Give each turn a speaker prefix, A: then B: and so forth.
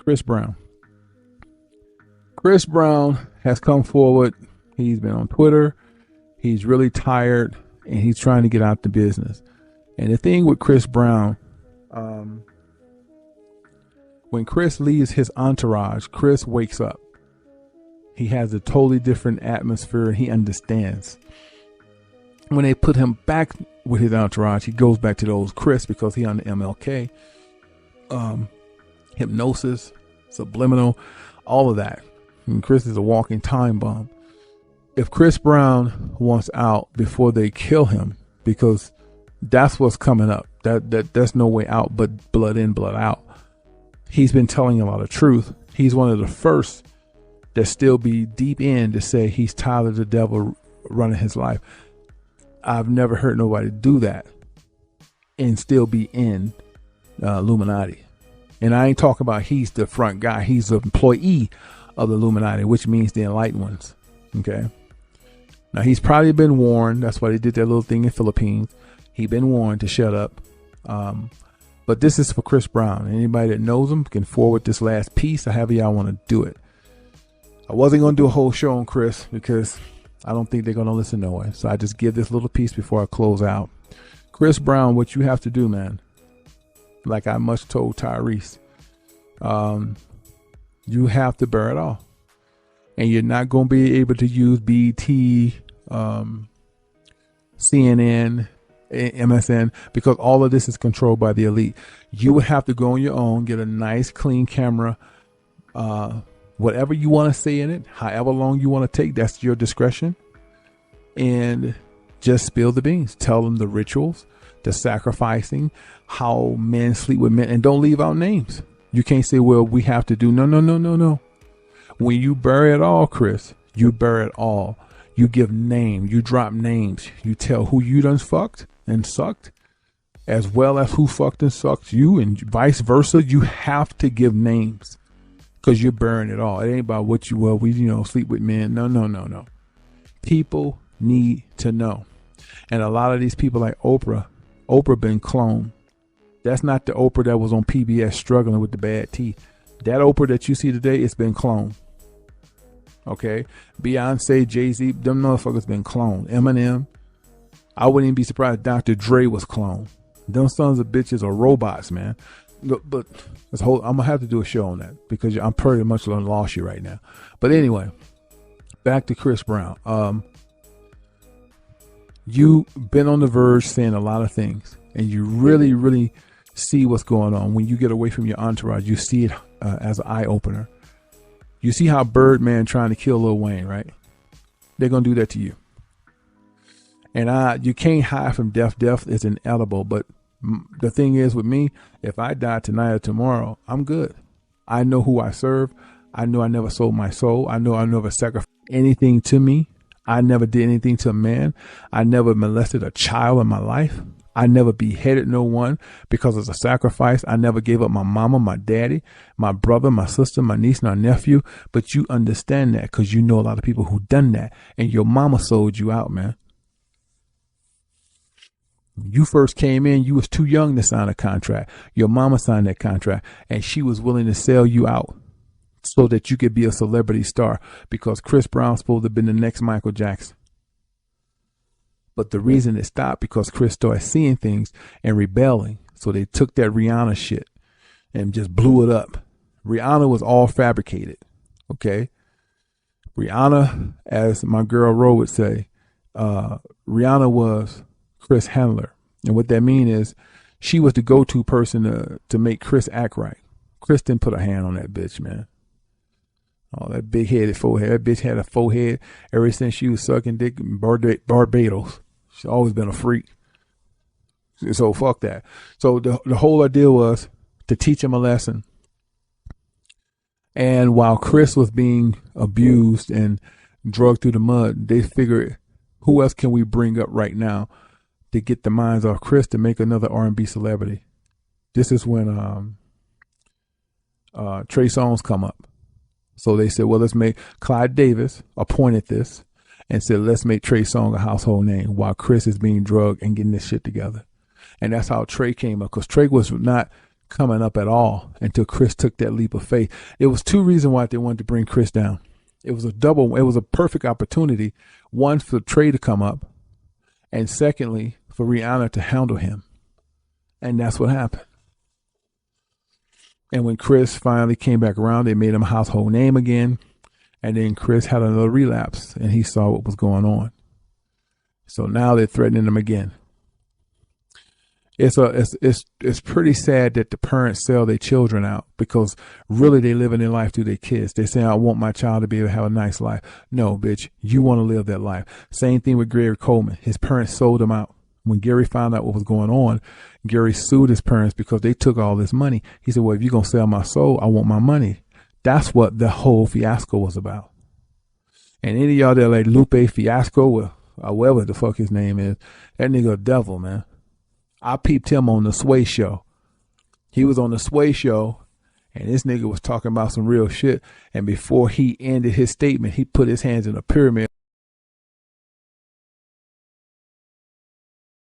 A: Chris Brown. Chris Brown has come forward. He's been on Twitter. He's really tired, and he's trying to get out the business. And the thing with Chris Brown, when Chris leaves his entourage, Chris wakes up. He has a totally different atmosphere, and he understands. When they put him back with his entourage, he goes back to those Chris because he on the MLK, hypnosis, subliminal, all of that. And Chris is a walking time bomb. If Chris Brown wants out before they kill him, because that's what's coming up, there's no way out but blood in, blood out. He's been telling a lot of truth. He's one of the first that still be deep in to say he's tired of the devil running his life. I've never heard nobody do that and still be in Illuminati. And I ain't talking about he's the front guy. He's the employee of the Illuminati, which means the enlightened ones. Okay. Now he's probably been warned. That's why they did that little thing in Philippines. He been warned to shut up. But this is for Chris Brown. Anybody that knows him can forward this last piece, or however y'all want to do it. I wasn't going to do a whole show on Chris because I don't think they're going to listen no way. So I just give this little piece before I close out. Chris Brown, what you have to do, man, like I much told Tyrese, you have to bear it all. And you're not going to be able to use BT, CNN, MSN, because all of this is controlled by the elite. You would have to go on your own, get a nice clean camera, whatever you want to say in it, however long you want to take, that's your discretion. And just spill the beans. Tell them the rituals, the sacrificing, how men sleep with men, and don't leave out names. You can't say, well, we have to do. No. When you bury it all, Chris, you bury it all. You give names, you drop names, you tell who you done fucked and sucked, as well as who fucked and sucked you, and vice versa. You have to give names. Because you're burying it all. It ain't about what you, well, we, sleep with men. No. People need to know. And a lot of these people like Oprah been cloned. That's not the Oprah that was on PBS struggling with the bad teeth. That Oprah that you see today, it's been cloned. Okay? Beyonce, Jay-Z, them motherfuckers been cloned. Eminem. I wouldn't even be surprised if Dr. Dre was cloned. Them sons of bitches are robots, man. But I'm gonna have to do a show on that because I'm pretty much lost you right now. But anyway, back to Chris Brown. You've been on the verge saying a lot of things, and you really see what's going on. When you get away from your entourage, you see it as an eye opener. You see how Birdman trying to kill Lil Wayne, right? They're gonna do that to you, and you can't hide from death. Death is inedible, but the thing is with me, if I die tonight or tomorrow, I'm good. I know who I serve. I know I never sold my soul. I know I never sacrificed anything to me. I never did anything to a man. I never molested a child in my life. I never beheaded no one because of a sacrifice. I never gave up my mama, my daddy, my brother, my sister, my niece, and my nephew. But you understand that because you know a lot of people who done that. And your mama sold you out, man. You first came in, you was too young to sign a contract. Your mama signed that contract, and she was willing to sell you out so that you could be a celebrity star, because Chris Brown's supposed to have been the next Michael Jackson. But the reason it stopped because Chris started seeing things and rebelling. So they took that Rihanna shit and just blew it up. Rihanna was all fabricated. Okay. Rihanna, as my girl Ro would say, Rihanna was Chris handler. And what that mean is she was the go-to person to make Chris act right. Chris didn't put a hand on that bitch, man. Oh, that big-headed forehead. That bitch had a forehead ever since she was sucking dick in Barbados. She's always been a freak. So fuck that. So the whole idea was to teach him a lesson. And while Chris was being abused and drugged through the mud, they figured, who else can we bring up right now to get the minds off Chris to make another R&B celebrity? This is when Trey Songz come up. So they said, well, let's make Clyde Davis appointed this and said, let's make Trey Songz a household name while Chris is being drugged and getting this shit together. And that's how Trey came up, because Trey was not coming up at all until Chris took that leap of faith. It was two reasons why they wanted to bring Chris down. It was a perfect opportunity. One, for Trey to come up, and secondly, for Rihanna to handle him. And that's what happened. And when Chris finally came back around, they made him a household name again. And then Chris had another relapse, and he saw what was going on. So now they're threatening him again. It's pretty sad that the parents sell their children out, because really they living their life through their kids. They say, I want my child to be able to have a nice life. No, bitch, you want to live that life. Same thing with Gary Coleman. His parents sold him out. When Gary found out what was going on, Gary sued his parents because they took all this money. He said, well, if you're going to sell my soul, I want my money. That's what the whole fiasco was about. And any of y'all that like Lupe Fiasco, or whatever the fuck his name is, that nigga a devil, man. I peeped him on the Sway Show. He was on the Sway Show, and this nigga was talking about some real shit. And before he ended his statement, he put his hands in a pyramid.